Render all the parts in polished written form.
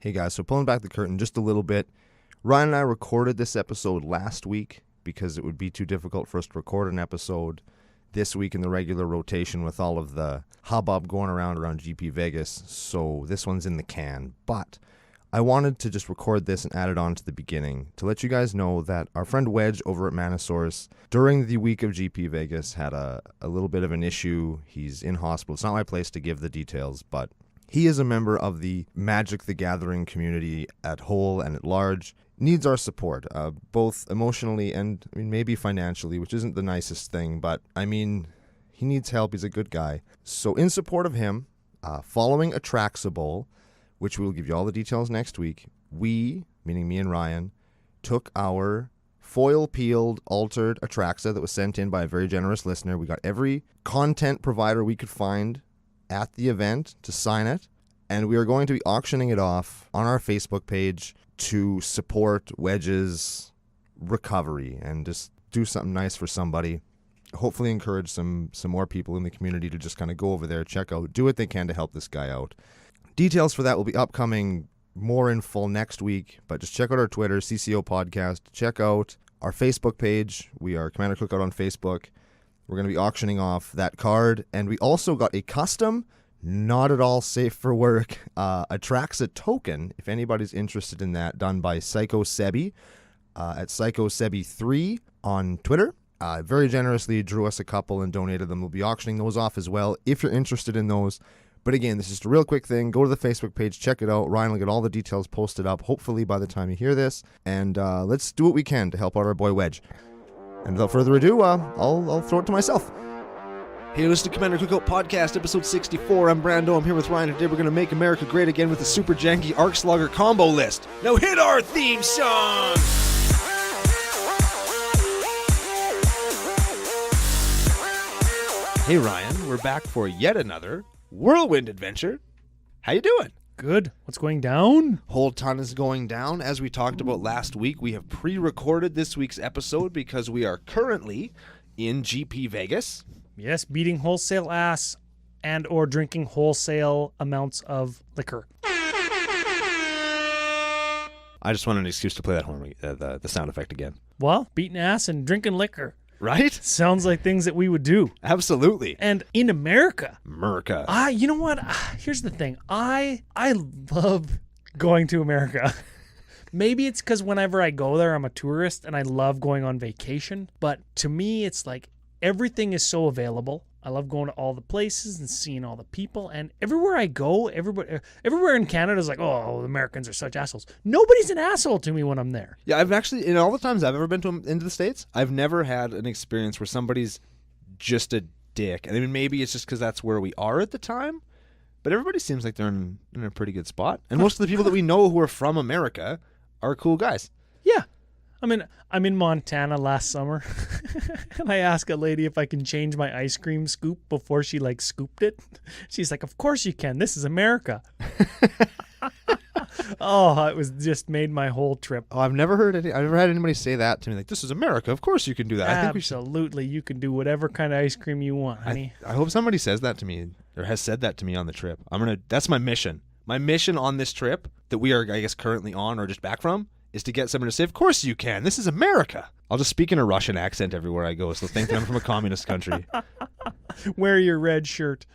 Hey guys, so pulling back the curtain just a little bit, Ryan and I recorded this episode last week because it would be too difficult for us to record an episode this week in the regular rotation with all of the hubbub going around GP Vegas, so this one's in the can. But I wanted to just record this and add it on to the beginning to let you guys know that our friend Wedge over at Manosaurus during the week of GP Vegas had a little bit of an issue. He's in hospital. It's not my place to give the details, but he is a member of the Magic the Gathering community at whole and at large. Needs our support, both emotionally and maybe financially, which isn't the nicest thing, but he needs help. He's a good guy. So in support of him, following Atraxable, which we will give you all the details next week, we, meaning me and Ryan, took our foil-peeled, altered Atraxa that was sent in by a very generous listener. We got every content provider we could find at the event to sign it, and we are going to be auctioning it off on our Facebook page to support Wedge's recovery and just do something nice for somebody. Hopefully encourage some more people in the community to just kind of go over there, check out, do what they can to help this guy out. Details for that will be upcoming more in full next week, but just check out our Twitter, CCO Podcast. Check out our Facebook page. We are Commander Cookout on Facebook. We're going to be auctioning off that card, and we also got a custom, not at all safe for work, Atraxa token, if anybody's interested in that, done by Psycho Sebi at Psycho Sebi 3 on Twitter. Very generously drew us a couple and donated them. We'll be auctioning those off as well if you're interested in those. But again, this is just a real quick thing. Go to the Facebook page, check it out. Ryan will get all the details posted up, hopefully by the time you hear this. And let's do what we can to help out our boy Wedge. And without further ado, I'll throw it to myself. Hey, listen to Commander Cookout Podcast, episode 64. I'm Brando. I'm here with Ryan. Today we're going to make America great again with the super janky Arc-Slogger combo list. Now hit our theme song! Hey, Ryan. We're back for yet another whirlwind adventure. How you doing? Good. What's going down? Whole ton is going down. As we talked about last week, we have pre-recorded this week's episode because we are currently in GP Vegas. Yes, beating wholesale ass and or drinking wholesale amounts of liquor. I just wanted an excuse to play that horn, the sound effect again. Well, beating ass and drinking liquor. Right? Sounds like things that we would do. Absolutely. And in America. You know what? Here's the thing. I love going to America. Maybe it's because whenever I go there, I'm a tourist and I love going on vacation. But to me, it's like everything is so available. I love going to all the places and seeing all the people. And everywhere I go, everywhere in Canada is like, oh, the Americans are such assholes. Nobody's an asshole to me when I'm there. Yeah, I've actually, in all the times I've ever been into the States, I've never had an experience where somebody's just a dick. And maybe it's just because that's where we are at the time. But everybody seems like they're in a pretty good spot. And most of the people that we know who are from America are cool guys. Yeah. I'm in Montana last summer, and I asked a lady if I can change my ice cream scoop before she scooped it. She's like, "Of course you can. This is America." Oh, it was just made my whole trip. Oh, I've never had anybody say that to me. Like, this is America. Of course you can do that. Absolutely, you can do whatever kind of ice cream you want, honey. I hope somebody says that to me or has said that to me on the trip. That's my mission. My mission on this trip that we are, I guess, currently on or just back from is to get someone to say, of course you can. This is America. I'll just speak in a Russian accent everywhere I go, so think that I'm from a communist country. Wear your red shirt.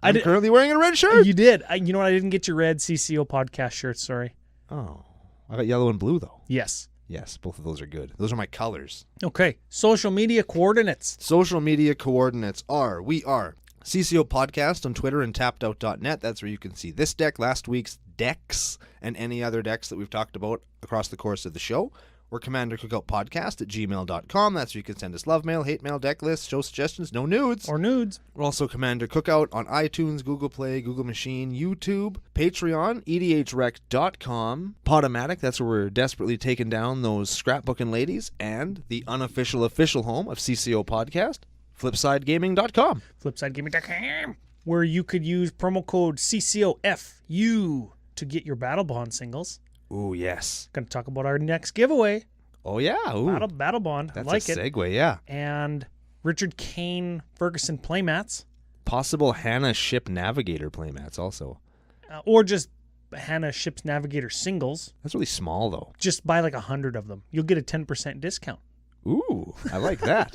I'm currently wearing a red shirt? You did. You know what? I didn't get your red CCO podcast shirt, sorry. Oh. I got yellow and blue, though. Yes. Yes, both of those are good. Those are my colors. Okay. Social media coordinates. Social media coordinates are, we are CCO Podcast on Twitter and tappedout.net. That's where you can see this deck, last week's decks, and any other decks that we've talked about across the course of the show. We're Commander Cookout Podcast at gmail.com. That's where you can send us love mail, hate mail, deck lists, show suggestions, no nudes. Or nudes. We're also Commander Cookout on iTunes, Google Play, Google Machine, YouTube, Patreon, edhrec.com, Podomatic, that's where we're desperately taking down those scrapbooking ladies, and the unofficial official home of CCO Podcast, FlipsideGaming.com. FlipsideGaming.com. Where you could use promo code CCOFU to get your Battle Bond singles. Ooh, yes. Going to talk about our next giveaway. Oh, yeah. Ooh. Battle Bond. That's like a segue, yeah. And Richard Kane Ferguson playmats. Possible Hannah Ship Navigator playmats also. Or just Hannah Ship's Navigator singles. That's really small, though. Just buy like 100 of them. You'll get a 10% discount. Ooh, I like that.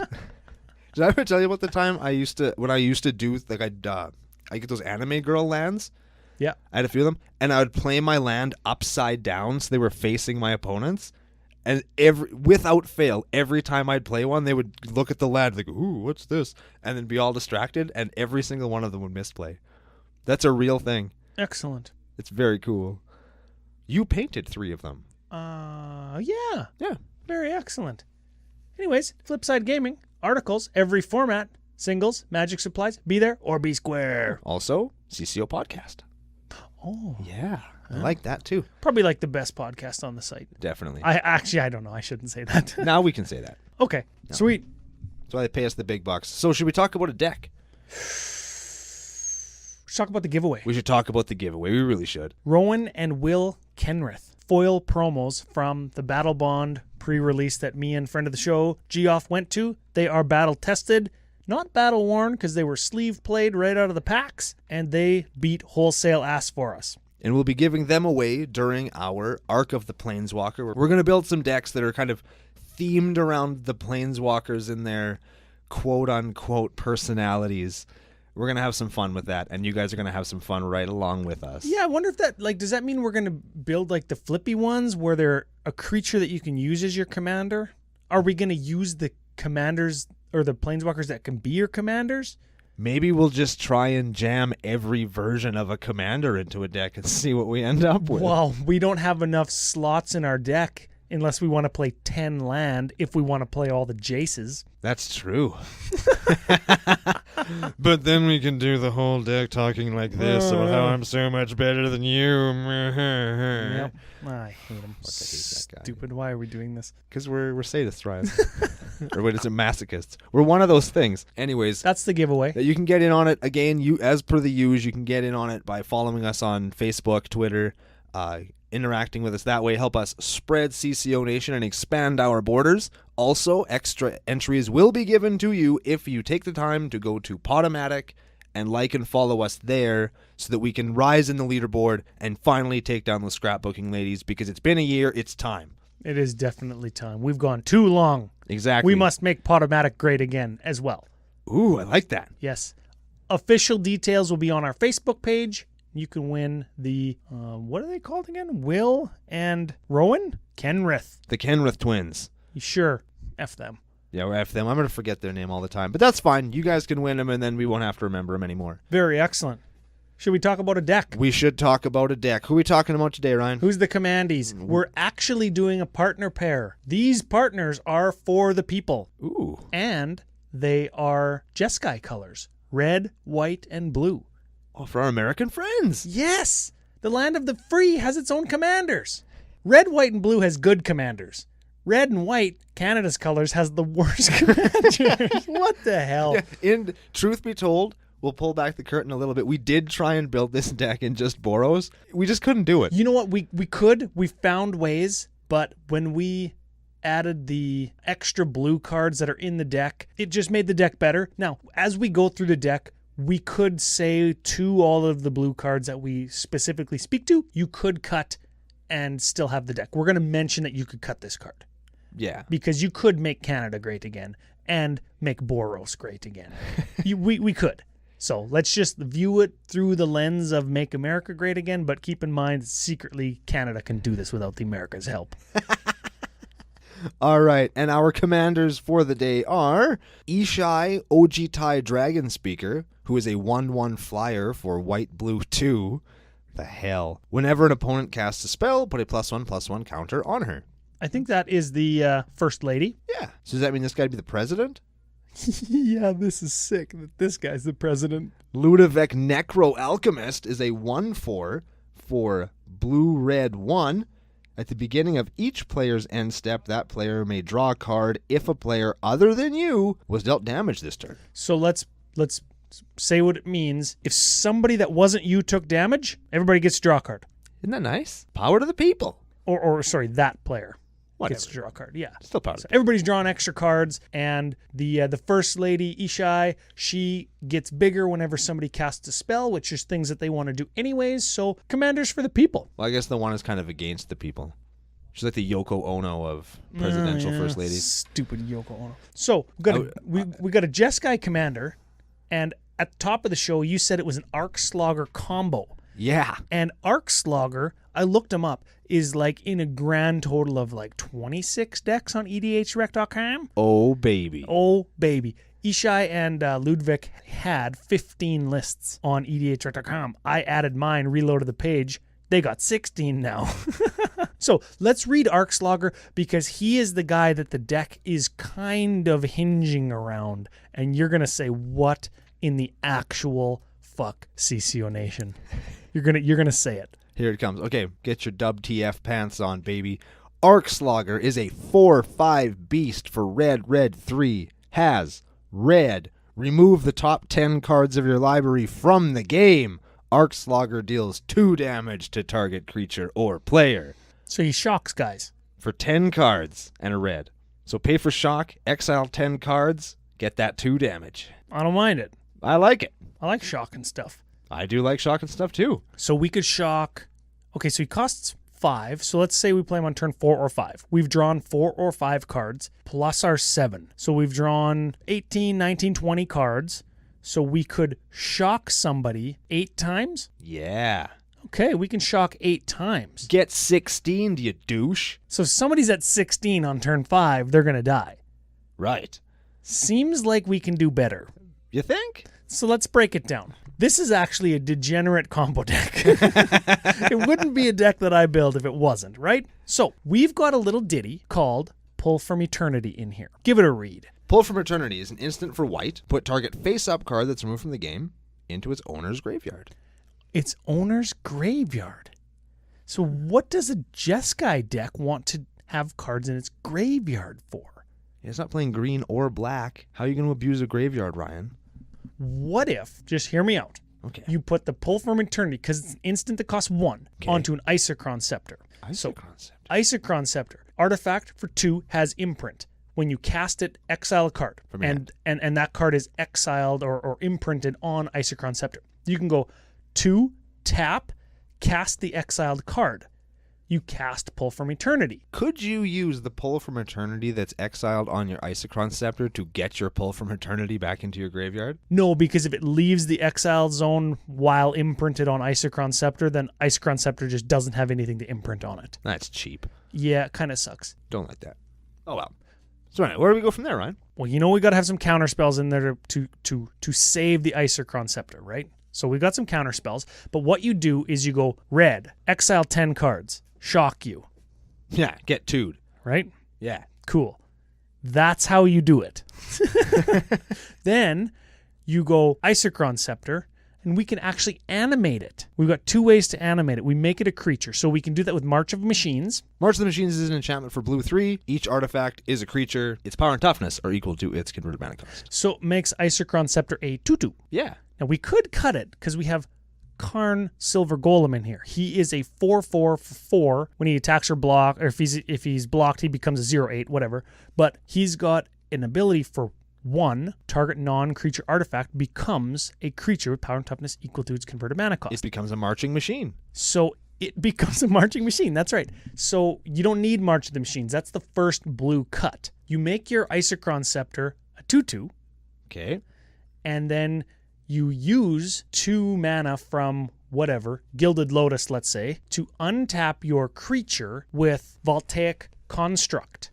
Did I ever tell you about the time when I used to do, like, I get those anime girl lands? Yeah. I had a few of them, and I would play my land upside down so they were facing my opponents. And without fail, every time I'd play one, they would look at the land like, ooh, what's this? And then be all distracted, and every single one of them would misplay. That's a real thing. Excellent. It's very cool. You painted 3 of them. Yeah. Yeah. Very excellent. Anyways, Flipside Gaming, articles, every format, singles, Magic supplies, be there or be square. Also, CCO Podcast. Oh. Yeah. I like that too. Probably like the best podcast on the site. Definitely. I don't know. I shouldn't say that. Now we can say that. Okay. No. Sweet. That's why they pay us the big bucks. So should we talk about a deck? Let's talk about the giveaway. We should talk about the giveaway. We really should. Rowan and Will Kenrith. Foil promos from the Battle Bond pre-release that me and friend of the show, Geoff, went to. They are battle tested, not battle worn because they were sleeve played right out of the packs, and they beat wholesale ass for us. And we'll be giving them away during our Arc of the Planeswalker. We're going to build some decks that are kind of themed around the Planeswalkers and their quote-unquote personalities. We're going to have some fun with that, and you guys are going to have some fun right along with us. Yeah, I wonder if that, like, does that mean we're going to build, like, the flippy ones where they're a creature that you can use as your commander? Are we going to use the commanders or the Planeswalkers that can be your commanders? Maybe we'll just try and jam every version of a commander into a deck and see what we end up with. Well, we don't have enough slots in our deck unless we want to play 10 land if we want to play all the Jaces. That's true. But then we can do the whole deck talking like this about how I'm so much better than you. Yep. I hate him. Fuck, I hate that guy. Stupid. Why are we doing this? Because we're sadists, Ryan. Or what is it, masochists? We're one of those things. Anyways, That's the giveaway. you can get in on it. Again, you as per the use, you can get in on it by following us on Facebook, Twitter, interacting with us that way. Help us spread CCO Nation and expand our borders. Also, extra entries will be given to you if you take the time to go to Podomatic and like and follow us there so that we can rise in the leaderboard and finally take down the scrapbooking ladies, because it's been a year. It's time. It is definitely time. We've gone too long. Exactly. We must make Podomatic great again as well. Ooh, I like that. Yes. Official details will be on our Facebook page. You can win the, what are they called again? Will and Rowan? Kenrith. The Kenrith twins. Sure. F them. Yeah, we're F them. I'm going to forget their name all the time. But that's fine. You guys can win them, and then we won't have to remember them anymore. Very excellent. Should we talk about a deck? We should talk about a deck. Who are we talking about today, Ryan? Who's the commandees? We're actually doing a partner pair. These partners are for the people. Ooh. And they are Jeskai colors. Red, white, and blue. Oh, for our American friends. Yes! The land of the free has its own commanders. Red, white, and blue has good commanders. Red and white, Canada's colors, has the worst commanders. What the hell? Yeah, and truth be told, we'll pull back the curtain a little bit. We did try and build this deck in just Boros. We just couldn't do it. You know what? We could. We found ways, but when we added the extra blue cards that are in the deck, it just made the deck better. Now, as we go through the deck, we could say to all of the blue cards that we specifically speak to, you could cut and still have the deck. We're going to mention that you could cut this card. Yeah. Because you could make Canada great again and make Boros great again. We could. So let's just view it through the lens of make America great again, but keep in mind secretly Canada can do this without the America's help. All right, and our commanders for the day are Ishai Ojitai Dragon Speaker, who is a 1/1 flyer for white blue 2. The hell. Whenever an opponent casts a spell, put a +1/+1 counter on her. I think that is the First Lady. Yeah. So does that mean this guy to be the president? Yeah, this is sick that this guy's the president. Ludovic Necro Alchemist is a 1/4 for blue-red 1. At the beginning of each player's end step, that player may draw a card if a player other than you was dealt damage this turn. So let's say what it means. If somebody that wasn't you took damage, everybody gets to draw a card. Isn't that nice? Power to the people. Or sorry, that player. Whatever. gets to draw a card. Yeah. Still powder. So everybody's drawing extra cards, and the first lady, Ishai, she gets bigger whenever somebody casts a spell, which is things that they want to do anyways. So Commander's for the people. Well, I guess the one is kind of against the people. She's like the Yoko Ono of presidential first ladies. Stupid Yoko Ono. So we got a Jeskai Commander, and at the top of the show, you said it was an Arc-Slogger combo. Yeah. And Arc-Slogger, I looked them up, is like in a grand total of like 26 decks on EDHREC.com. Oh, baby. Oh, baby. Ishai and Ludwig had 15 lists on EDHREC.com. I added mine, reloaded the page. They got 16 now. So let's read Arc-Slogger, because he is the guy that the deck is kind of hinging around. And you're going to say, what in the actual fuck, CCO Nation? You're gonna say it. Here it comes. Okay, get your WTF pants on, baby. Arc-Slogger is a 4/5 beast for red 3. Has red. Remove the top 10 cards of your library from the game. Arc-Slogger deals 2 damage to target creature or player. So he shocks guys. For 10 cards and a red. So pay for shock, exile 10 cards, get that 2 damage. I don't mind it. I like it. I like shocking stuff. I do like shock and stuff too. So we could shock. Okay, so he costs 5. So let's say we play him on turn 4 or 5. We've drawn 4 or 5 cards plus our 7. So we've drawn 18, 19, 20 cards. So we could shock somebody 8 times? Yeah. Okay, we can shock 8 times. Get 16, you douche. So if somebody's at 16 on turn 5, they're going to die. Right. Seems like we can do better. You think? So let's break it down. This is actually a degenerate combo deck. It wouldn't be a deck that I build if it wasn't, right? So we've got a little ditty called Pull from Eternity in here. Give it a read. Pull from Eternity is an instant for white. Put target face-up card that's removed from the game into its owner's graveyard. Its owner's graveyard. So what does a Jeskai deck want to have cards in its graveyard for? It's not playing green or black. How are you going to abuse a graveyard, Ryan? What if, just hear me out, Okay. you put the Pull from Eternity, because it's an instant that costs 1, Okay. onto an Isochron Scepter. So concept. Isochron Scepter, artifact for 2, has imprint. When you cast it, exile a card. From your And that card is exiled or imprinted on Isochron Scepter. You can go 2, tap, cast the exiled card. You cast Pull from Eternity. Could you use the Pull from Eternity that's exiled on your Isochron Scepter to get your Pull from Eternity back into your graveyard? No, because if it leaves the exile zone while imprinted on Isochron Scepter, then Isochron Scepter just doesn't have anything to imprint on it. That's cheap. Yeah, it kind of sucks. Don't like that. Oh well. So anyway, where do we go from there, Ryan? Well, we got to have some counter spells in there to save the Isochron Scepter, right? So we got some counter spells, but what you do is you go red, exile 10 cards, shock you, Yeah, get 2'd. right? Yeah. Cool. That's how you do it. Then you go Isochron Scepter, and we can actually animate it. We've got 2 ways to animate it. We make it a creature, so we can do that with March of Machines. March of the Machines is an enchantment for blue 3. Each artifact is a creature. Its power and toughness are equal to its converted mana cost. So it makes Isochron Scepter a 2/2. Yeah. Now we could cut it because we have Karn Silver Golem in here. He is a 4/4 for 4 when he attacks or block, or if he's blocked, he becomes a 0/8, whatever. But he's got an ability for 1, target non-creature artifact becomes a creature with power and toughness equal to its converted mana cost. It becomes a marching machine. So it becomes a marching machine. That's right. So you don't need March of the Machines. That's the first blue cut. You make your Isochron Scepter a 2/2, Okay. and then you use 2 mana from whatever, Gilded Lotus, let's say, to untap your creature with Voltaic Construct.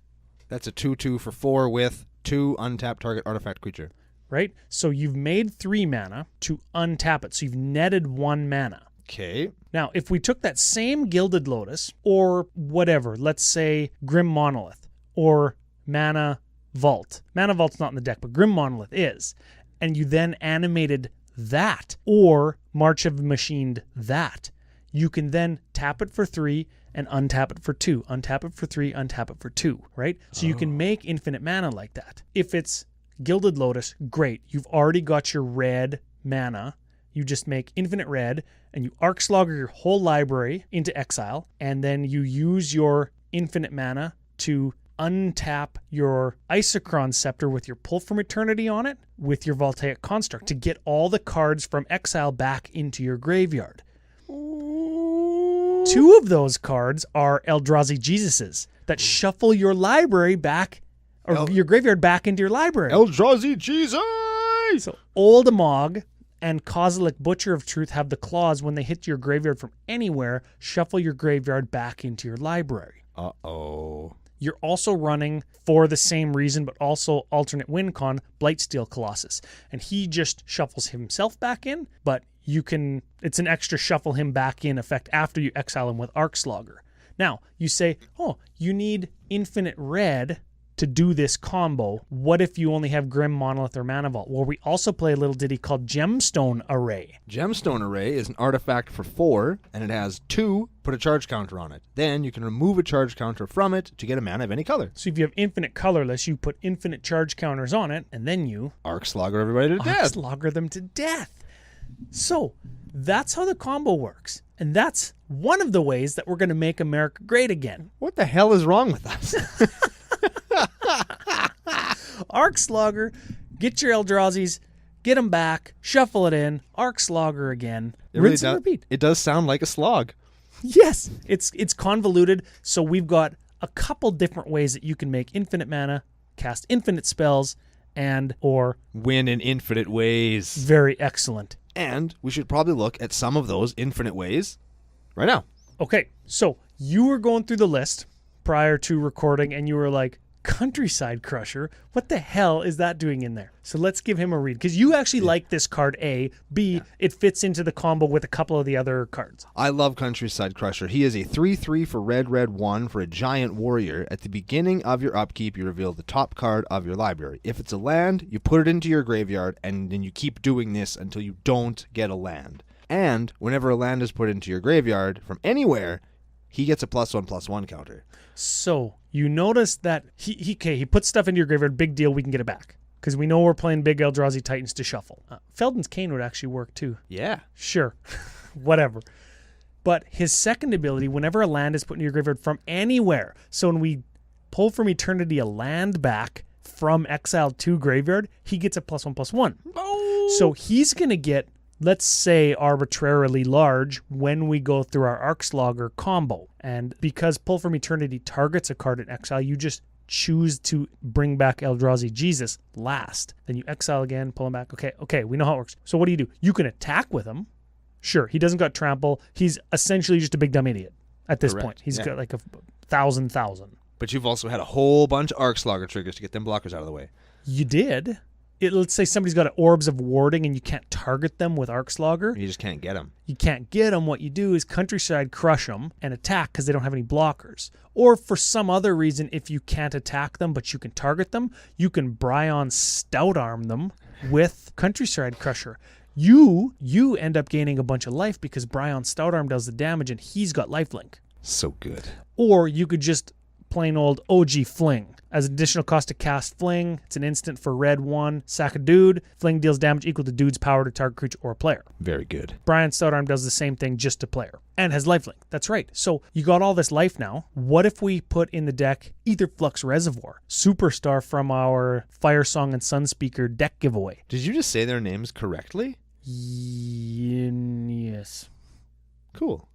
That's a 2/2 for 4 with 2 untapped target artifact creature. Right? So you've made 3 mana to untap it. So you've netted 1 mana. Okay. Now, if we took that same Gilded Lotus, or whatever, let's say Grim Monolith, or Mana Vault. Mana Vault's not in the deck, but Grim Monolith is. And you then animated that, or March of Machined that, you can then tap it for 3 and untap it for 2. Untap it for 3, untap it for 2, right? So you can make infinite mana like that. If it's Gilded Lotus, great. You've already got your red mana. You just make infinite red, and you Arc-Slogger your whole library into exile, and then you use your infinite mana to untap your Isochron Scepter with your Pull from Eternity on it with your Voltaic Construct to get all the cards from exile back into your graveyard. 2 of those cards are Eldrazi Jesuses that shuffle your library back, or your graveyard back into your library. Eldrazi Jesus! So Old Amog and Kozilek Butcher of Truth have the clause when they hit your graveyard from anywhere, shuffle your graveyard back into your library. Uh-oh. You're also running, for the same reason, but also alternate win con, Blightsteel Colossus. And he just shuffles himself back in, but it's an extra shuffle him back in effect after you exile him with Arc-Slogger. Now, you say, oh, you need infinite red to do this combo. What if you only have Grim Monolith or Mana Vault? Well, we also play a little ditty called Gemstone Array. Gemstone Array is an artifact for 4, and it has 2, put a charge counter on it. Then you can remove a charge counter from it to get a mana of any color. So if you have infinite colorless, you put infinite charge counters on it, and then you Arc-Slogger everybody to death. Arc-Slogger them to death. So that's how the combo works. And that's one of the ways that we're going to make America great again. What the hell is wrong with us? Arc-Slogger, get your Eldrazi's, get them back, shuffle it in, Arc-Slogger again, rinse and repeat. It does sound like a slog. Yes, it's convoluted, so we've got a couple different ways that you can make infinite mana, cast infinite spells, and or win in infinite ways. Very excellent. And we should probably look at some of those infinite ways right now. Okay, so you were going through the list prior to recording, and you were like, Countryside Crusher, what the hell is that doing in there? So let's give him a read, because you actually like this card, A. B, it fits into the combo with a couple of the other cards. I love Countryside Crusher. He is a 3/3 for red, 1 for a giant warrior. At the beginning of your upkeep, you reveal the top card of your library. If it's a land, you put it into your graveyard, and then you keep doing this until you don't get a land. And whenever a land is put into your graveyard from anywhere, he gets a +1/+1 counter. So you notice that he puts stuff into your graveyard, big deal, we can get it back. Because we know we're playing big Eldrazi Titans to shuffle. Feldon's Cane would actually work too. Yeah. Sure. Whatever. But his second ability, whenever a land is put into your graveyard from anywhere, so when we pull from Eternity a land back from exile to graveyard, he gets a +1/+1. Oh. So he's going to get, let's say, arbitrarily large when we go through our Arc-Slogger combo. And because Pull from Eternity targets a card in exile, you just choose to bring back Eldrazi Jesus last. Then you exile again, pull him back. Okay, we know how it works. So what do? You can attack with him. Sure, he doesn't got trample. He's essentially just a big dumb idiot at this point. He's got like a 1,000. But you've also had a whole bunch of Arc-Slogger triggers to get them blockers out of the way. You did. Let's say somebody's got Orbs of Warding and you can't target them with Arc-Slogger. You just can't get them. You can't get them. What you do is Countryside Crush them and attack because they don't have any blockers. Or for some other reason, if you can't attack them but you can target them, you can Bryon Stout Arm them with Countryside Crusher. You end up gaining a bunch of life because Bryon Stout Arm does the damage and he's got lifelink. So good. Or you could just plain old OG Fling. As an additional cost to cast Fling, it's an instant for red 1, sack a dude. Fling deals damage equal to dude's power to target creature or player. Very good. Bryon Stout Arm does the same thing just to player. And has lifelink. That's right. So you got all this life now. What if we put in the deck Aetherflux Reservoir, superstar from our Firesong and Sunspeaker deck giveaway? Did you just say their names correctly? Yes. Cool.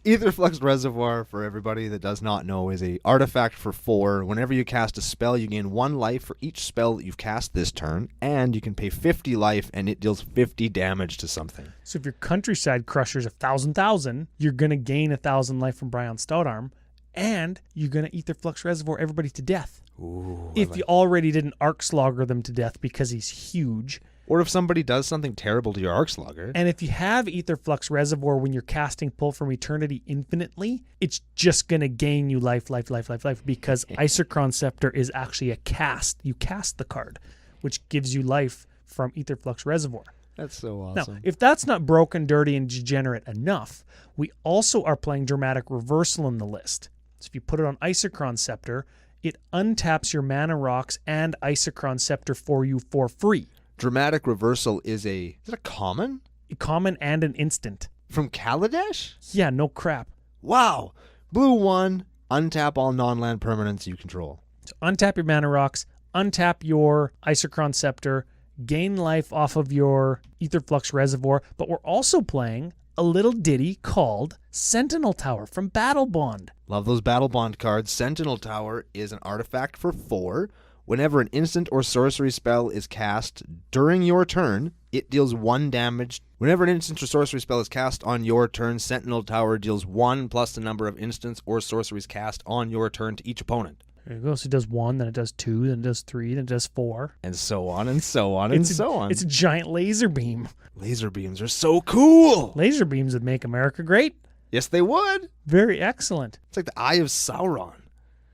Aetherflux Reservoir, for everybody that does not know, is a artifact for 4. Whenever you cast a spell, you gain 1 life for each spell that you've cast this turn, and you can pay 50 life, and it deals 50 damage to something. So if your Countryside Crusher's 1,000, you're going to gain 1,000 life from Bryon Stout Arm, and you're going to Aetherflux Reservoir everybody to death. Ooh, if you already didn't Arc-Slogger them to death because he's huge. Or if somebody does something terrible to your Arc-Slogger. And if you have Aetherflux Reservoir when you're casting Pull from Eternity infinitely, it's just going to gain you life because Isochron Scepter is actually a cast. You cast the card, which gives you life from Aetherflux Reservoir. That's so awesome. Now, if that's not broken, dirty, and degenerate enough, we also are playing Dramatic Reversal in the list. So if you put it on Isochron Scepter, it untaps your Mana Rocks and Isochron Scepter for you for free. Dramatic Reversal is it a common? A common and an instant. From Kaladesh? Yeah, no crap. Wow. Blue 1, Untap all non-land permanents you control. So untap your mana rocks, untap your Isochron Scepter, gain life off of your Aetherflux Reservoir, but we're also playing a little ditty called Sentinel Tower from Battle Bond. Love those Battle Bond cards. Sentinel Tower is an artifact for 4. Whenever an instant or sorcery spell is cast during your turn, it deals 1 damage. Whenever an instant or sorcery spell is cast on your turn, Sentinel Tower deals 1 plus the number of instants or sorceries cast on your turn to each opponent. There you go. So it does 1, then it does 2, then it does 3, then it does 4. And so on and so on and so on. It's a giant laser beam. Laser beams are so cool. Laser beams would make America great. Yes, they would. Very excellent. It's like the Eye of Sauron.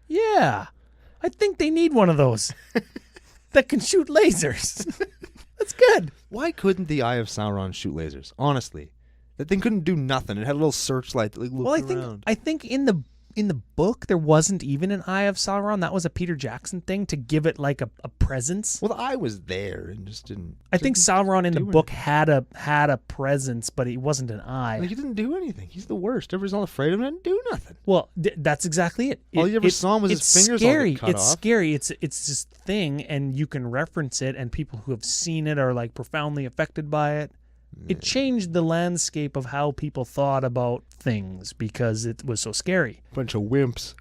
Yeah. I think they need one of those that can shoot lasers. That's good. Why couldn't the Eye of Sauron shoot lasers? Honestly. That thing couldn't do nothing. It had a little searchlight that looked around. I think in the book there wasn't even an Eye of Sauron. That was a Peter Jackson thing to give it like a presence. Well, the eye was there and just didn't. I think Sauron in the book had a presence, but it wasn't an eye. Like, he didn't do anything. He's the worst. Everybody's all afraid of him and didn't do nothing. Well, that's exactly it. All you ever saw him was his fingers all get cut It's off. scary. It's this thing, and you can reference it, and people who have seen it are like profoundly affected by it. It changed the landscape of how people thought about things because it was so scary. Bunch of wimps.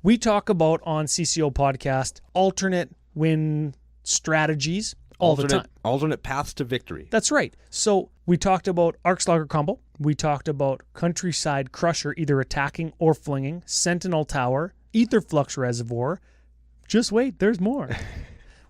We talk about on CCO Podcast alternate win strategies all the time. Alternate paths to victory. That's right. So we talked about Arc-Slogger combo. We talked about Countryside Crusher, either attacking or flinging. Sentinel Tower, Aetherflux Reservoir. Just wait, there's more.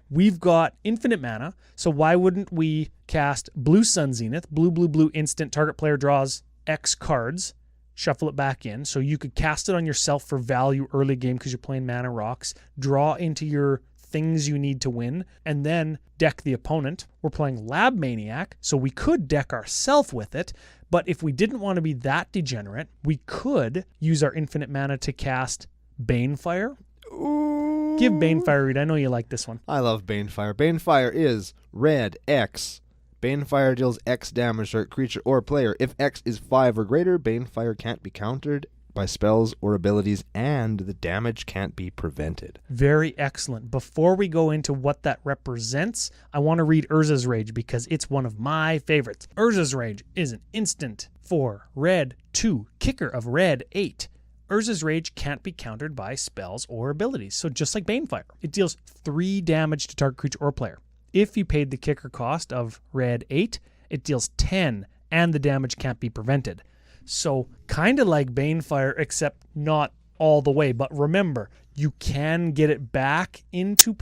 We've got infinite mana, so why wouldn't we cast Blue Sun Zenith, blue instant, target player draws X cards, shuffle it back in, so you could cast it on yourself for value early game because you're playing mana rocks, draw into your things you need to win, and then deck the opponent. We're playing Lab Maniac, so we could deck ourselves with it, but if we didn't want to be that degenerate, we could use our infinite mana to cast Banefire. Ooh. Give Banefire a read. I know you like this one. I love Banefire. Banefire is red X. Banefire deals X damage to a creature or player. If X is 5 or greater, Banefire can't be countered by spells or abilities, and the damage can't be prevented. Very excellent. Before we go into what that represents, I want to read Urza's Rage because it's one of my favorites. Urza's Rage is an instant for red 2, kicker of red 8. Urza's Rage can't be countered by spells or abilities, so just like Banefire. It deals 3 damage to target creature or player. If you paid the kicker cost of red 8, it deals 10, and the damage can't be prevented. So kind of like Banefire, except not all the way. But remember, you can get it back into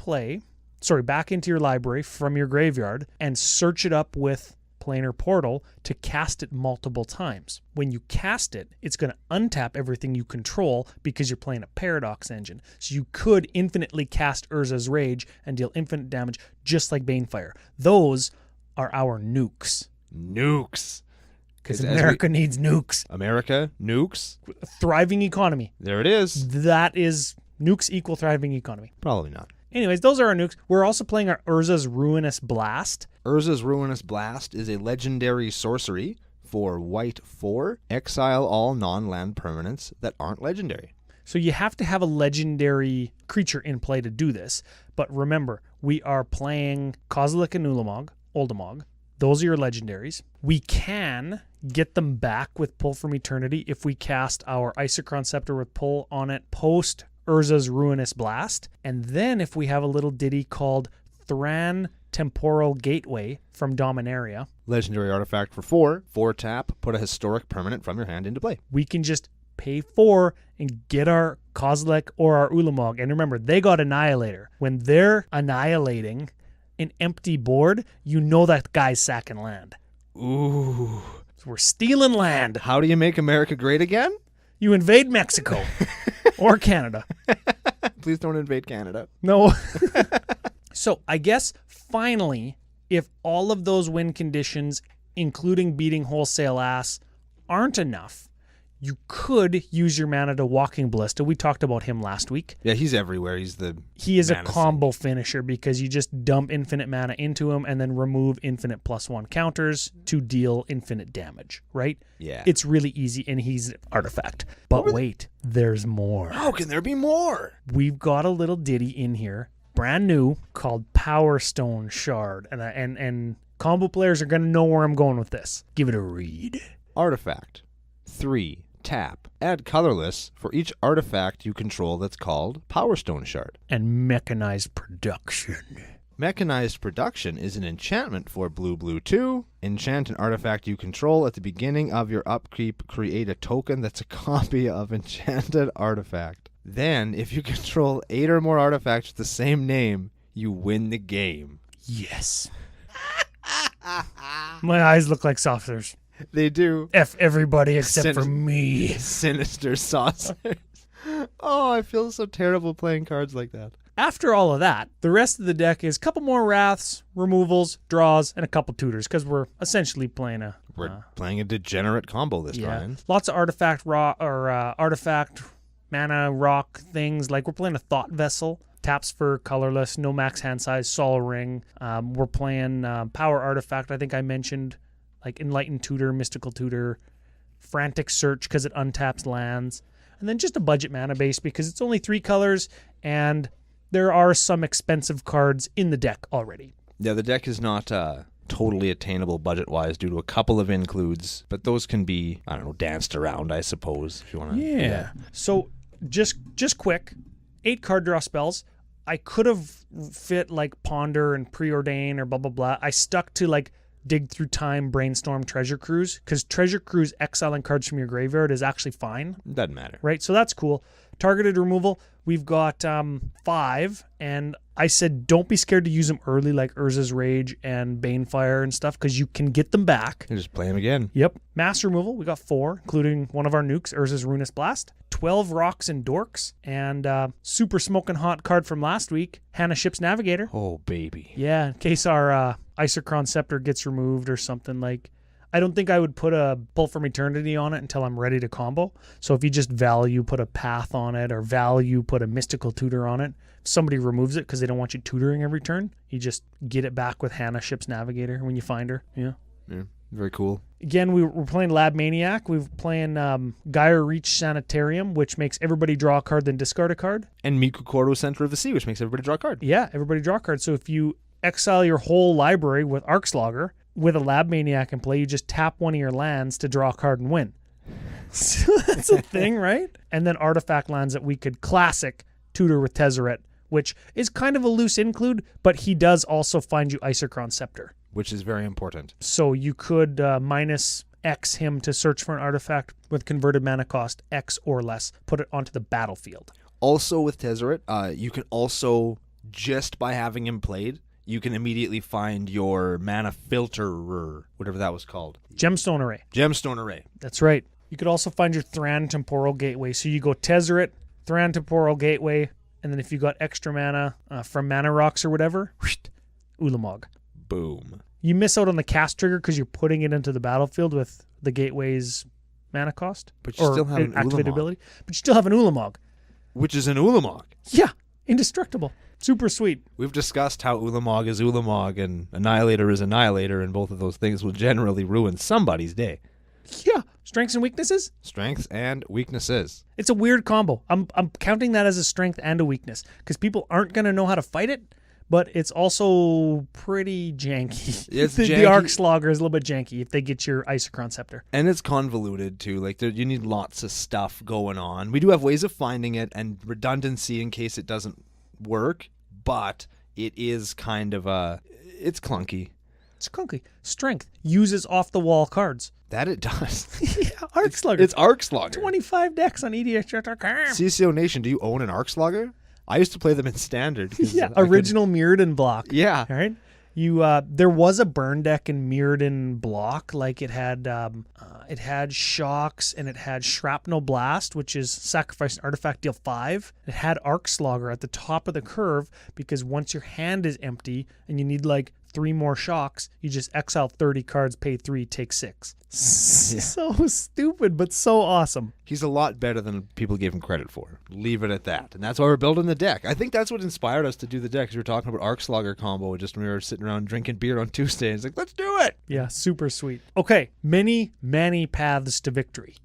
your library from your graveyard and search it up with Planar Portal to cast it multiple times. When you cast it, it's going to untap everything you control because you're playing a Paradox engine. So you could infinitely cast Urza's Rage and deal infinite damage just like Banefire. Those are our nukes. Nukes. Because America needs nukes. America, nukes. A thriving economy. There it is. That is nukes equal thriving economy. Probably not. Anyways, those are our nukes. We're also playing our Urza's Ruinous Blast. Urza's Ruinous Blast is a legendary sorcery for white 4. Exile all non-land permanents that aren't legendary. So you have to have a legendary creature in play to do this. But remember, we are playing Kozilek and Ulamog. Those are your legendaries. We can get them back with Pull from Eternity if we cast our Isochron Scepter with Pull on it post Urza's Ruinous Blast. And then if we have a little ditty called Thran Temporal Gateway from Dominaria. Legendary artifact for 4. 4 tap, put a historic permanent from your hand into play. We can just pay 4 and get our Kozilek or our Ulamog. And remember, they got Annihilator. When they're annihilating an empty board, you know that guy's sacking land. Ooh. So we're stealing land. How do you make America great again? You invade Mexico or Canada. Please don't invade Canada. No. So I guess finally, if all of those win conditions, including beating wholesale ass, aren't enough, You could use your mana to Walking Ballista. We talked about him last week. Yeah, he's everywhere. He is a combo finisher because you just dump infinite mana into him and then remove infinite +1 counters to deal infinite damage, right? Yeah. It's really easy, and he's an artifact. But wait, there's more. How can there be more? We've got a little ditty in here, brand new, called Power Stone Shard. And combo players are going to know where I'm going with this. Give it a read. Artifact. 3. Tap. Add colorless for each artifact you control that's called Power Stone Shard. And Mechanized Production. Mechanized Production is an enchantment for blue 2. Enchant an artifact you control at the beginning of your upkeep. Create a token that's a copy of enchanted artifact. Then, if you control 8 or more artifacts with the same name, you win the game. Yes. My eyes look like saucers. They do. F everybody except for me. Sinister saucers. Oh, I feel so terrible playing cards like that. After all of that, the rest of the deck is a couple more wraths, removals, draws, and a couple tutors because we're essentially playing a... We're playing a degenerate combo this time. Lots of artifact artifact mana rock things. Like we're playing a Thought Vessel. Taps for colorless, no max hand size, Sol Ring. We're playing Power Artifact, I think I mentioned. Like Enlightened Tutor, Mystical Tutor, Frantic Search because it untaps lands, and then just a budget mana base because it's only 3 colors and there are some expensive cards in the deck already. Yeah, the deck is not totally attainable budget-wise due to a couple of includes, but those can be, I don't know, danced around, I suppose, if you want to. Yeah. So just quick, 8 card draw spells. I could have fit like Ponder and Preordain or blah, blah, blah. I stuck to like Dig Through Time, Brainstorm, Treasure Cruise, because Treasure Cruise exiling cards from your graveyard is actually fine. Doesn't matter. Right, so that's cool. Targeted removal, we've got 5, and I said don't be scared to use them early like Urza's Rage and Banefire and stuff, because you can get them back. You just play them again. Yep. Mass removal, we got 4, including one of our nukes, Urza's Ruinous Blast. 12 Rocks and Dorks, and super smoking hot card from last week, Hannah Ship's Navigator. Oh, baby. Yeah, in case our Isochron Scepter gets removed or something. Like, I don't think I would put a Pull from Eternity on it until I'm ready to combo. So if you just value put a Path on it or value put a Mystical Tutor on it, if somebody removes it because they don't want you tutoring every turn, you just get it back with Hannah Ship's Navigator when you find her. Yeah. Very cool. Again, we're playing Lab Maniac. We're playing Gyre Reach Sanitarium, which makes everybody draw a card, then discard a card. And Mikukoro, Center of the Sea, which makes everybody draw a card. Yeah, everybody draw a card. So if you exile your whole library with Arc-Slogger, with a Lab Maniac in play, you just tap one of your lands to draw a card and win. So that's a thing, right? And then artifact lands that we could classic tutor with Tezzeret, which is kind of a loose include, but he does also find you Isochron Scepter. Which is very important. So you could minus X him to search for an artifact with converted mana cost X or less. Put it onto the battlefield. Also with Tezzeret, you can also, just by having him played, you can immediately find your mana filterer, whatever that was called. Gemstone Array. Gemstone Array. That's right. You could also find your Thran Temporal Gateway. So you go Tezzeret, Thran Temporal Gateway, and then if you got extra mana from Mana Rocks or whatever, Ulamog. Boom. You miss out on the cast trigger because you're putting it into the battlefield with the gateway's mana cost. But you still have an activate Ulamog. ability. But you still have an Ulamog. Which is an Ulamog. Yeah. Indestructible. Super sweet. We've discussed how Ulamog is Ulamog and Annihilator is Annihilator, and both of those things will generally ruin somebody's day. Yeah. Strengths and weaknesses? Strengths and weaknesses. It's a weird combo. I'm counting that as a strength and a weakness because people aren't going to know how to fight it. But it's also pretty janky. It's the janky. Arc-Slogger is a little bit janky if they get your Isochron Scepter. And it's convoluted, too. Like, you need lots of stuff going on. We do have ways of finding it and redundancy in case it doesn't work. But it is kind of it's clunky. It's clunky. Strength. Uses off-the-wall cards. That it does. Yeah, Arc-Slogger. It's Arc-Slogger. 25 decks on EDH. CCO Nation, do you own an Arc-Slogger? I used to play them in Standard. Yeah, original Mirrodin block. Yeah. All right. You there was a burn deck in Mirrodin block. Like it had Shocks and it had Shrapnel Blast, which is sacrifice an artifact, deal 5. It had Arc-Slogger at the top of the curve because once your hand is empty and you need like 3 more shocks. You just exile 30 cards, pay 3, take 6. So stupid, but so awesome. He's a lot better than people gave him credit for. Leave it at that. And that's why we're building the deck. I think that's what inspired us to do the deck, because we were talking about Arc-Slogger combo just when we were sitting around drinking beer on Tuesday. It's like, let's do it. Yeah, super sweet. Okay, many paths to victory.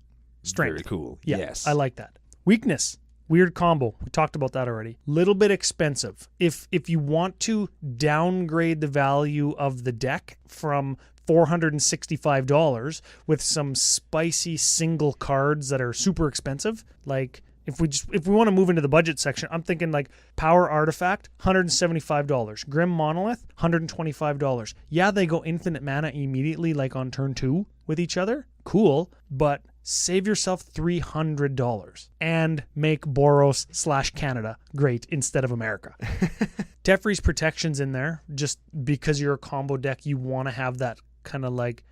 Strength. Very cool. Yeah, Yes. I like that. Weakness. Weird combo. We talked about that already. Little bit expensive. If you want to downgrade the value of the deck from $465 with some spicy single cards that are super expensive, like if we want to move into the budget section, I'm thinking like Power Artifact, $175. Grim Monolith, $125. Yeah, they go infinite mana immediately, like on turn 2 with each other. Cool, but save yourself $300 and make Boros/Canada great instead of America. Teferi's Protection's in there just because you're a combo deck. You want to have that kind of like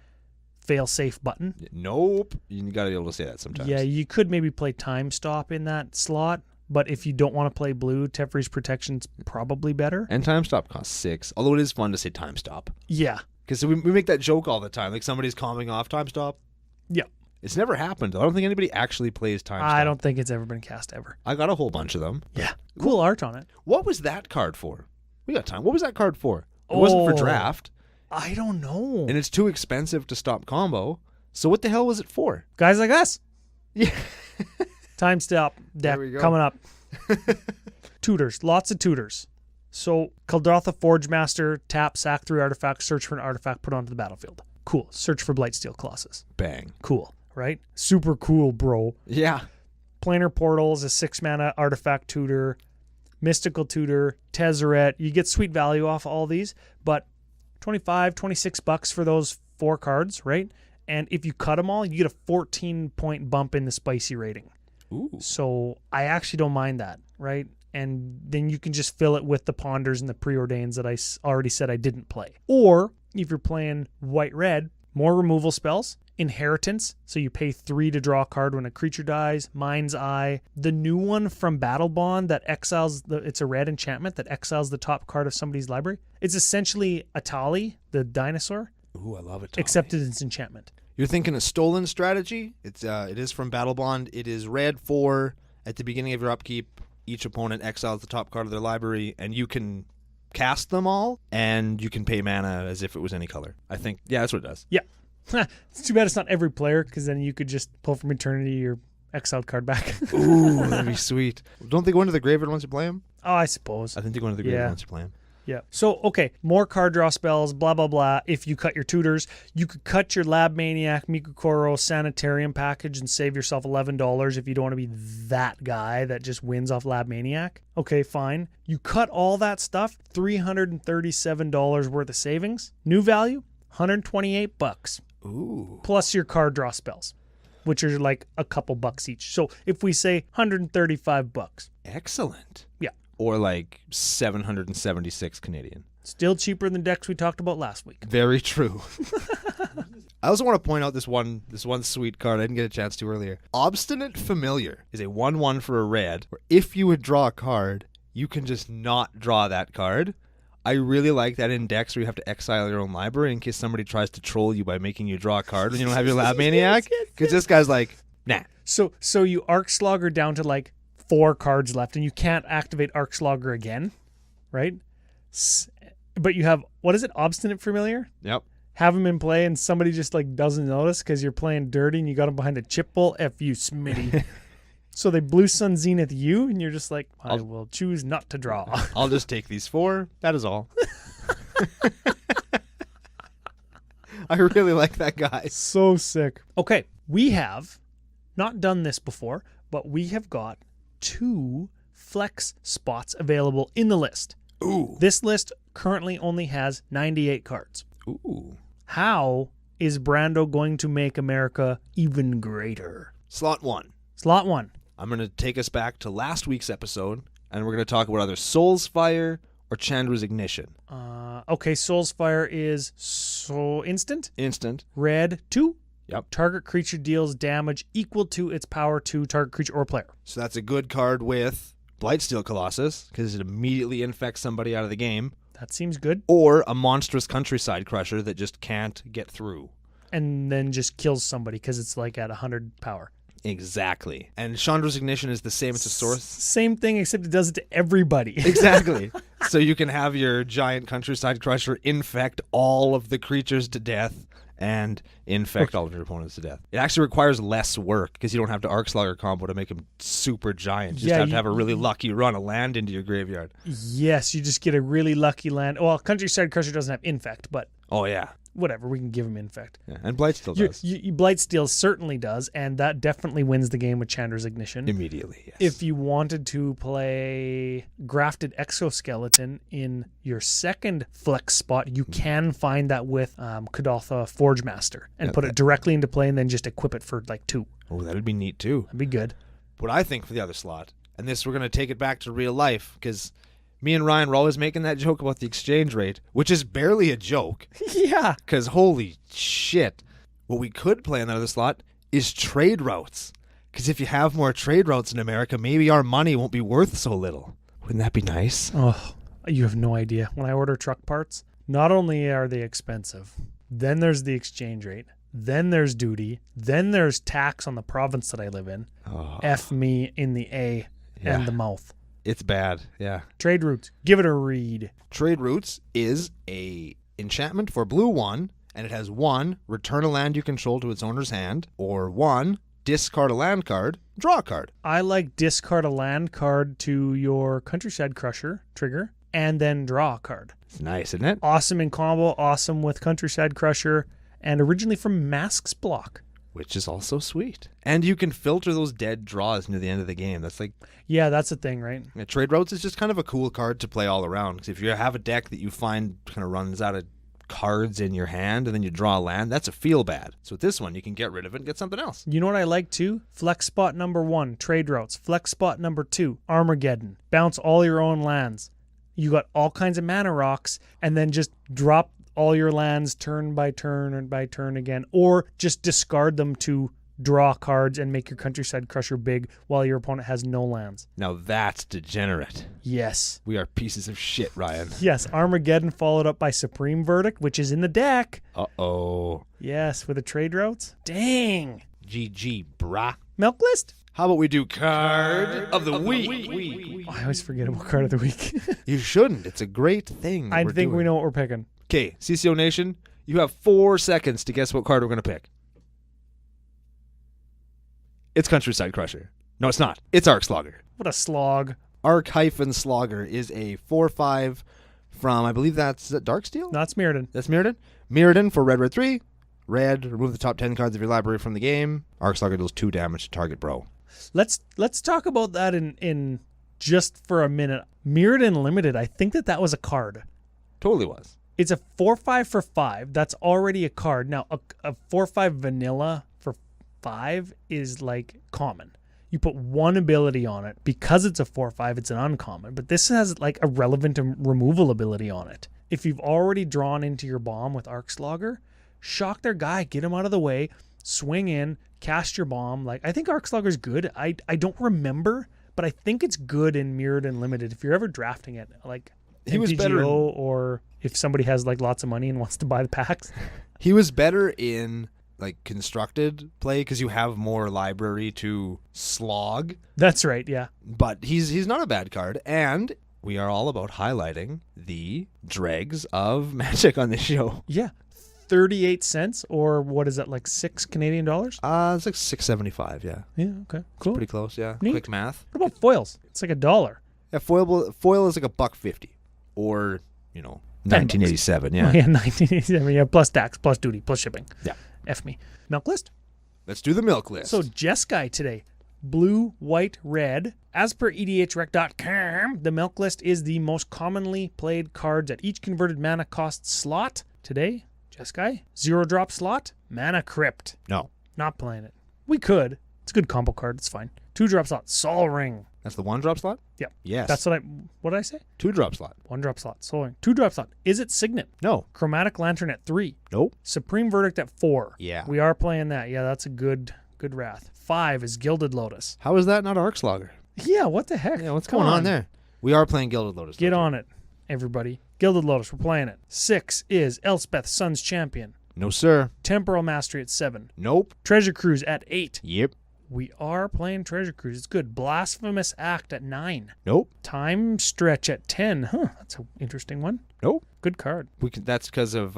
fail-safe button. Nope. You got to be able to say that sometimes. Yeah, you could maybe play Time Stop in that slot, but if you don't want to play blue, Teferi's Protection's probably better. And Time Stop costs 6, although it is fun to say Time Stop. Yeah. Because we make that joke all the time. Like somebody's calming off Time Stop. Yeah. It's never happened. I don't think anybody actually plays Time Stop. I don't think it's ever been cast ever. I got a whole bunch of them. Yeah. Cool art on it. What was that card for? We got time. What was that card for? It wasn't for draft. I don't know. And it's too expensive to stop combo. So what the hell was it for? Guys like us. Yeah. Time Stop deck There we go. coming up. Tutors. Lots of tutors. So Kaldratha Forgemaster, tap, sack 3 artifacts, search for an artifact, put onto the battlefield. Cool. Search for Blightsteel Colossus. Bang. Cool. Right? Super cool, bro. Yeah. Planar Portal is a 6 mana artifact tutor. Mystical Tutor, Tezzeret. You get sweet value off all these, but $25-$26 for those 4 cards, right? And if you cut them all, you get a 14-point bump in the spicy rating. Ooh. So I actually don't mind that, right? And then you can just fill it with the Ponders and the Preordains that I already said I didn't play. Or if you're playing white-red, more removal spells. Inheritance, so you pay 3 to draw a card when a creature dies. Mind's Eye. The new one from Battle Bond that exiles, it's a red enchantment that exiles the top card of somebody's library. It's essentially Atali, the dinosaur, Ooh, I love it. except it's enchantment. You're thinking a stolen strategy. It is from Battle Bond. It is red 4. At the beginning of your upkeep, each opponent exiles the top card of their library, and you can cast them all, and you can pay mana as if it was any color. I think, yeah, that's what it does. Yeah. It's too bad it's not every player, because then you could just pull from Eternity your exiled card back. Ooh, that'd be sweet. Don't they go into the graveyard once you play them? Oh, I suppose. I think they go into the graveyard Yeah. once you play them. Yeah. So, okay, more card draw spells, blah, blah, blah. If you cut your tutors, you could cut your Lab Maniac, Mikukoro, Sanitarium package and save yourself $11 if you don't want to be that guy that just wins off Lab Maniac. Okay, fine. You cut all that stuff, $337 worth of savings. New value, $128. Ooh. Plus your card draw spells, which are like a couple bucks each. So if we say $135. Excellent. Yeah. Or like 776 Canadian. Still cheaper than decks we talked about last week. Very true. I also want to point out this one sweet card I didn't get a chance to earlier. Obstinate Familiar is a 1/1 for a red, where if you would draw a card, you can just not draw that card. I really like that in decks where you have to exile your own library in case somebody tries to troll you by making you draw a card when you don't have your Lab Maniac. Because this guy's like, nah. So you Arc-Slogger down to like 4 cards left, and you can't activate Arc-Slogger again, right? But you have, what is it, Obstinate Familiar? Yep. Have him in play, and somebody just like doesn't notice because you're playing dirty and you got him behind a chip bowl. F you, Smitty. So they Blue Sun Zenith you, and you're just like, I will choose not to draw. I'll just take these 4. That is all. I really like that guy. So sick. Okay, we have not done this before, but we have got 2 flex spots available in the list. Ooh. This list currently only has 98 cards. Ooh. How is Brando going to make America even greater? Slot 1. Slot 1. I'm going to take us back to last week's episode, and we're going to talk about either Soul's Fire or Chandra's Ignition. Okay, Soul's Fire is so instant. Instant. Red 2. Yep. Target creature deals damage equal to its power to target creature or player. So that's a good card with Blightsteel Colossus, because it immediately infects somebody out of the game. That seems good. Or a monstrous Countryside Crusher that just can't get through. And then just kills somebody because it's like at 100 power. Exactly. And Chandra's Ignition is the same. It's a source. Same thing, except it does it to everybody. Exactly. So you can have your giant Countryside Crusher infect all of the creatures to death and infect all of your opponents to death. It actually requires less work because you don't have to Arc-Slogger combo to make them super giant. You just have to have a really lucky run of land into your graveyard. Yes, you just get a really lucky land. Well, Countryside Crusher doesn't have infect, but Oh, yeah. whatever, we can give him infect. Yeah. And Blightsteel does. Blightsteel certainly does, and that definitely wins the game with Chandra's Ignition. Immediately, yes. If you wanted to play Grafted Exoskeleton in your second flex spot, you can find that with Kadoltha Forge Master and put it directly into play and then just equip it for like 2. Oh, that'd be neat too. That'd be good. What I think for the other slot, and this we're going to take it back to real life because me and Ryan were always making that joke about the exchange rate, which is barely a joke. Yeah. Because holy shit. What we could play in that other slot is trade routes. Because if you have more trade routes in America, maybe our money won't be worth so little. Wouldn't that be nice? Oh, you have no idea. When I order truck parts, not only are they expensive, then there's the exchange rate, then there's duty, then there's tax on the province that I live in. Oh, F me in the A and the mouth. it's bad, yeah. Trade routes. Give it a read. Trade routes is a enchantment for blue 1, and it has 1, return a land you control to its owner's hand, or 1, discard a land card, draw a card. I like discard a land card to your Countryside Crusher trigger and then draw a card. It's nice, isn't it? Awesome in combo, awesome with Countryside Crusher, and originally from Mask's block. Which is also sweet. And you can filter those dead draws near the end of the game. That's like... Yeah, that's the thing, right? Yeah, trade routes is just kind of a cool card to play all around. Because if you have a deck that you find kind of runs out of cards in your hand and then you draw a land, that's a feel bad. So with this one, you can get rid of it and get something else. You know what I like too? Flex spot number 1, trade routes. Flex spot number 2, Armageddon. Bounce all your own lands. You got all kinds of mana rocks, and then just drop all your lands turn by turn and by turn again, or just discard them to draw cards and make your Countryside Crusher big while your opponent has no lands. Now that's degenerate. Yes. We are pieces of shit, Ryan. Yes, Armageddon followed up by Supreme Verdict, which is in the deck. Uh-oh. Yes, with the trade routes. Dang. GG, brah. Milk list? How about we do Card of the Week? I always forget about Card of the Week. You shouldn't. It's a great thing. I think we know what we're picking. Okay, CCO Nation, you have 4 seconds to guess what card we're going to pick. It's Countryside Crusher. No, it's not. It's Arc-Slogger. What a slog. Arc-Slogger is a 4/5 from, I believe that's Darksteel? No, it's Mirrodin. That's Mirrodin. Mirrodin for red 3. Red, remove the top 10 cards of your library from the game. Arc-Slogger deals 2 damage to target bro. Let's talk about that in just for a minute. Mirrodin Limited, I think that was a card. Totally was. It's a 4/5 for 5. That's already a card. Now, a 4/5 vanilla for 5 is like common. You put 1 ability on it. Because it's a 4/5, it's an uncommon. But this has like a relevant removal ability on it. If you've already drawn into your bomb with Arc-Slogger, shock their guy, get him out of the way, swing in, cast your bomb. Like, I think Arc-Slogger's good. I don't remember, but I think it's good in Mirrodin Limited. If you're ever drafting it, like he was MTGO, better or if somebody has like lots of money and wants to buy the packs. He was better in like constructed play because you have more library to slog. That's right, yeah. But he's not a bad card, and we are all about highlighting the dregs of Magic on this show. Yeah. 38 cents, or what is that, like $6 Canadian? It's like $6.75, yeah. Yeah, okay. Cool. Pretty close, yeah. Neat. Quick math. What about foils? It's like $1. Yeah, foil is like $1.50, or 1987, yeah. Oh, yeah, 1987. Yeah, plus tax, plus duty, plus shipping. Yeah. F me. Milk list? Let's do the milk list. So Jeskai today. Blue, white, red. As per EDHREC.com, the milk list is the most commonly played cards at each converted mana cost slot. Today, Jeskai, 0-drop slot, Mana Crypt. No. Not playing it. We could. It's a good combo card. It's fine. 2-drop slot, Sol Ring. That's the 1-drop slot? Yeah. Yes. That's what did I say? 2-drop slot. 1-drop slot, Sol Ring. 2-drop slot. Is it Signet? No. Chromatic Lantern at 3. Nope. Supreme Verdict at 4. Yeah. We are playing that. Yeah, that's a good wrath. 5 is Gilded Lotus. How is that not Arc-Slogger? Yeah, what the heck? Yeah, what's Come going on there? We are playing Gilded Lotus. Get on it. everybody. Gilded Lotus, we're playing it. 6 is Elspeth, Sun's Champion. No, sir. Temporal Mastery at 7. Nope. Treasure Cruise at 8. Yep. We are playing Treasure Cruise. It's good. Blasphemous Act at 9. Nope. Time Stretch at 10. Huh, that's an interesting one. Nope. Good card. That's because of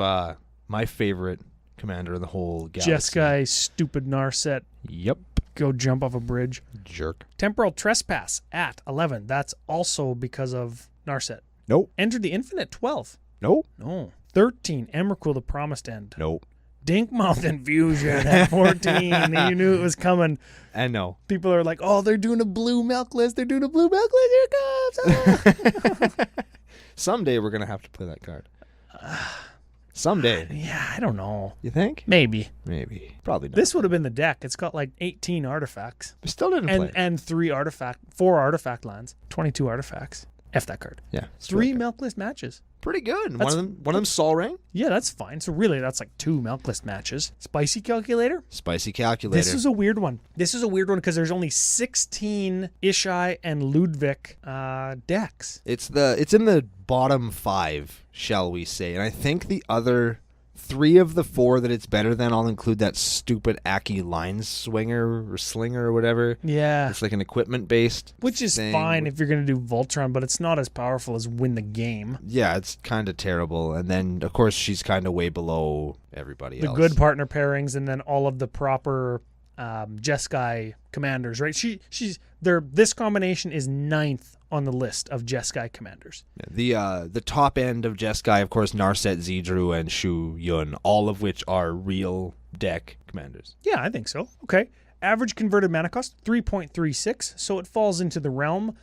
my favorite commander in the whole galaxy. Jeskai, stupid Narset. Yep. Go jump off a bridge. Jerk. Temporal Trespass at 11. That's also because of Narset. Nope. Enter the Infinite 12. Nope. No. 13. Emrakul, the Promised End. Nope. Dinkmouth Infusion at 14. You knew it was coming. I know. People are like, oh, they're doing a blue milk list. They're doing a blue milk list. Here it comes. Someday we're going to have to play that card. Someday. Yeah, I don't know. You think? Maybe. Maybe. Probably not. This would have been the deck. It's got like 18 artifacts. We still didn't play. And 4 artifact lands. 22 artifacts. F that card. Yeah. 3 milk list matches. Pretty good. One of them Sol Ring. Yeah, that's fine. So really, that's like 2 milk list matches. Spicy Calculator. Spicy Calculator. This is a weird one. Because there's only 16 Ishai and Ludwig decks. It's in the bottom 5, shall we say? And I think the other 3 of the 4 that it's better than, I'll include that stupid Aki line swinger or slinger or whatever. Yeah. It's like an equipment based. Which is fine if you're going to do Voltron, but it's not as powerful as Win the Game. Yeah, it's kind of terrible. And then, of course, she's kind of way below everybody else. The good partner pairings and then all of the proper Jeskai commanders, right? This combination is 9th on the list of Jeskai commanders. The top end of Jeskai, of course, Narset, Zedru, and Shu Yun, all of which are real deck commanders. Yeah, I think so. Okay. Average converted mana cost, 3.36, so it falls into the realm.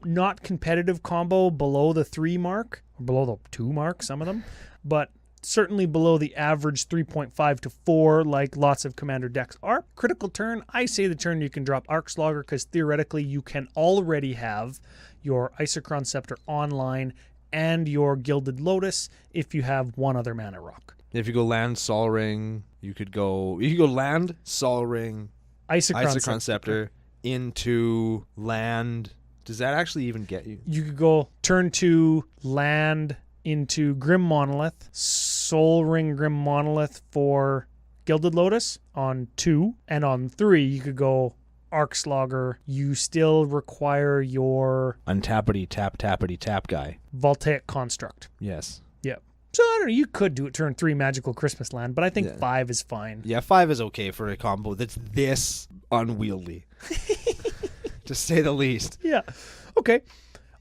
Not competitive combo below the 3 mark, or below the 2 mark, some of them, but certainly below the average 3.5 to 4, like lots of commander decks are. Critical turn, I say the turn you can drop Arc-Slogger, because theoretically you can already have your Isochron Scepter online and your Gilded Lotus if you have one other mana rock. If you go land Sol Ring, you could go land Sol Ring, Isochron Scepter into land. Does that actually even get you? You could go turn 2 land into Grim Monolith, Sol Ring Grim Monolith for Gilded Lotus on 2, and on 3 you could go Arc-Slogger. You still require your untappity tap guy. Voltaic Construct. Yes. Yep. So I don't know, you could do it turn 3 Magical Christmas Land, but I think 5 is fine. Yeah, 5 is okay for a combo that's this unwieldy. To say the least. Yeah. Okay.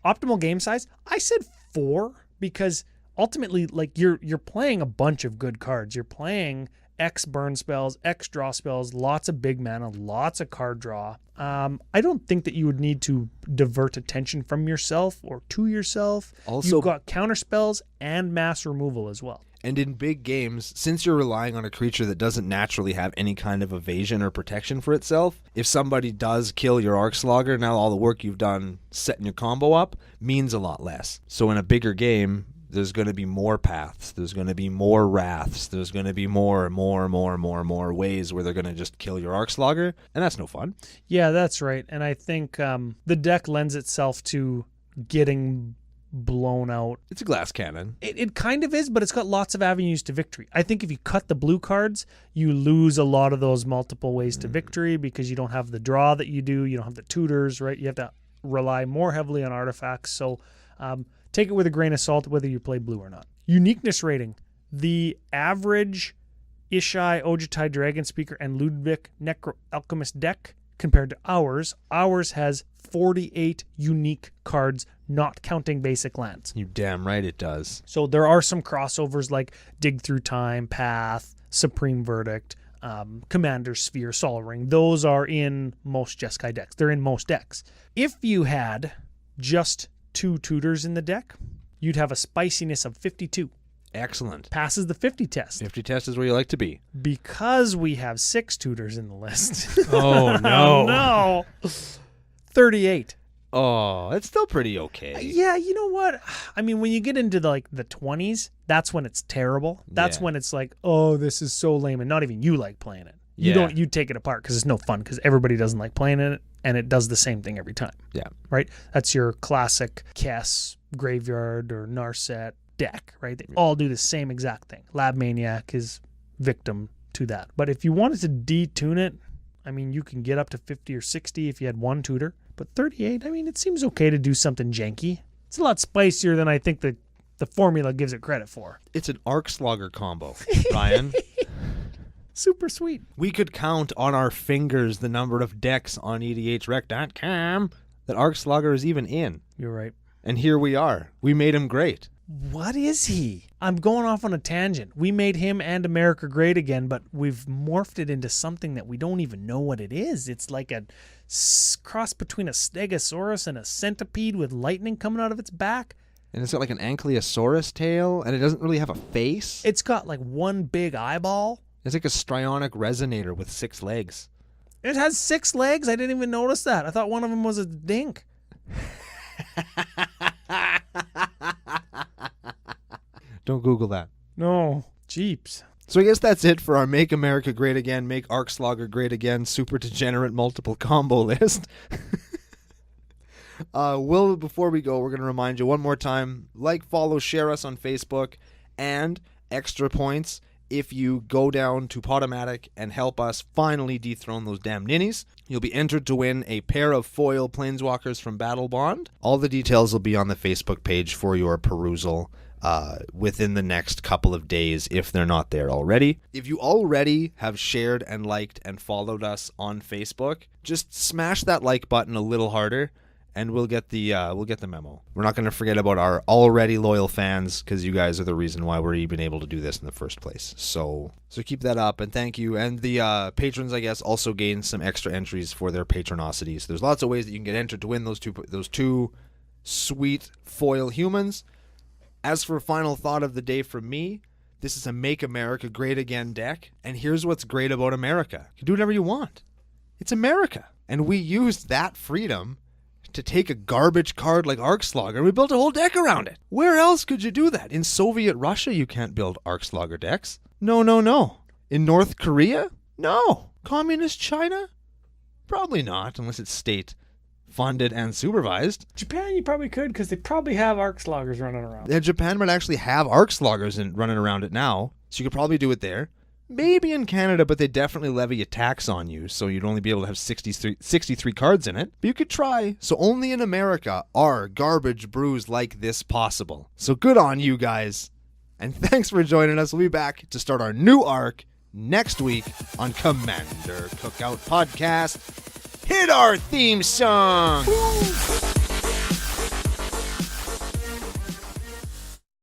Optimal game size. I said 4 because ultimately, like, you're playing a bunch of good cards. You're playing X burn spells, X draw spells, lots of big mana, lots of card draw. I don't think that you would need to divert attention from yourself or to yourself. Also, you've got counter spells and mass removal as well. And in big games, since you're relying on a creature that doesn't naturally have any kind of evasion or protection for itself, if somebody does kill your Arc-Slogger, now all the work you've done setting your combo up means a lot less. So in a bigger game, there's going to be more paths. There's going to be more wraths. There's going to be more ways where they're going to just kill your Arc-Slogger, and that's no fun. Yeah, that's right. And I think the deck lends itself to getting blown out. It's a glass cannon. It kind of is, but it's got lots of avenues to victory. I think if you cut the blue cards, you lose a lot of those multiple ways to victory because you don't have the draw that you do. You don't have the tutors, right? You have to rely more heavily on artifacts. So take it with a grain of salt whether you play blue or not. Uniqueness rating. The average Ishai, Ojutai, Dragon Speaker, and Ludwig Necro Alchemist deck compared to ours has 48 unique cards, not counting basic lands. You damn right it does. So there are some crossovers like Dig Through Time, Path, Supreme Verdict, Commander Sphere, Sol Ring. Those are in most Jeskai decks. They're in most decks. If you had just 2 tutors in the deck, you'd have a spiciness of 52. Excellent. Passes the 50 test. 50 test is where you like to be. Because we have 6 tutors in the list. Oh, no. No. 38. Oh, it's still pretty okay. Yeah, you know what? I mean, when you get into the 20s, that's when it's terrible. That's when it's like, oh, this is so lame, and not even you like playing it. You take it apart because it's no fun because everybody doesn't like playing it, and it does the same thing every time. Yeah. Right? That's your classic Kess, Graveyard or Narset deck, right? They all do the same exact thing. Lab Maniac is victim to that. But if you wanted to detune it, I mean, you can get up to 50 or 60 if you had one tutor. But 38, I mean, it seems okay to do something janky. It's a lot spicier than I think the formula gives it credit for. It's an Arc-Slogger combo, Ryan. Super sweet. We could count on our fingers the number of decks on edhrec.com that Arc-Slogger is even in. You're right. And here we are. We made him great. What is he? I'm going off on a tangent. We made him and America great again, but we've morphed it into something that we don't even know what it is. It's like a cross between a stegosaurus and a centipede with lightning coming out of its back. And it's got like an ankylosaurus tail, and it doesn't really have a face. It's got like one big eyeball. It's like a strionic resonator with 6 legs. It has 6 legs? I didn't even notice that. I thought one of them was a dink. Don't Google that. No. Jeeps. So I guess that's it for our Make America Great Again, Make Arc-Slogger Great Again, Super Degenerate Multiple Combo list. Before we go, we're going to remind you one more time, like, follow, share us on Facebook, and extra points if you go down to Podomatic and help us finally dethrone those damn ninnies. You'll be entered to win a pair of foil Planeswalkers from Battle Bond. All the details will be on the Facebook page for your perusal within the next couple of days if they're not there already. If you already have shared and liked and followed us on Facebook, just smash that like button a little harder and we'll get the memo. We're not going to forget about our already loyal fans because you guys are the reason why we're even able to do this in the first place. So keep that up and thank you. And the patrons, I guess, also gain some extra entries for their patronicity. So there's lots of ways that you can get entered to win those two sweet foil humans. As for final thought of the day from me, this is a Make America Great Again deck. And here's what's great about America. You can do whatever you want. It's America. And we used that freedom to take a garbage card like Arc-Slogger and we built a whole deck around it. Where else could you do that? In Soviet Russia, you can't build Arc-Slogger decks. No. In North Korea? No. Communist China? Probably not, unless it's state-funded and supervised. Japan, you probably could because they probably have Arc-Sloggers running around. Yeah, Japan might actually have Arc-Sloggers running around it now, so you could probably do it there. Maybe in Canada, but they definitely levy a tax on you, so you'd only be able to have 63 cards in it. But you could try. So only in America are garbage brews like this possible. So good on you guys. And thanks for joining us. We'll be back to start our new arc next week on Commander Cookout Podcast. Hit our theme song! Woo!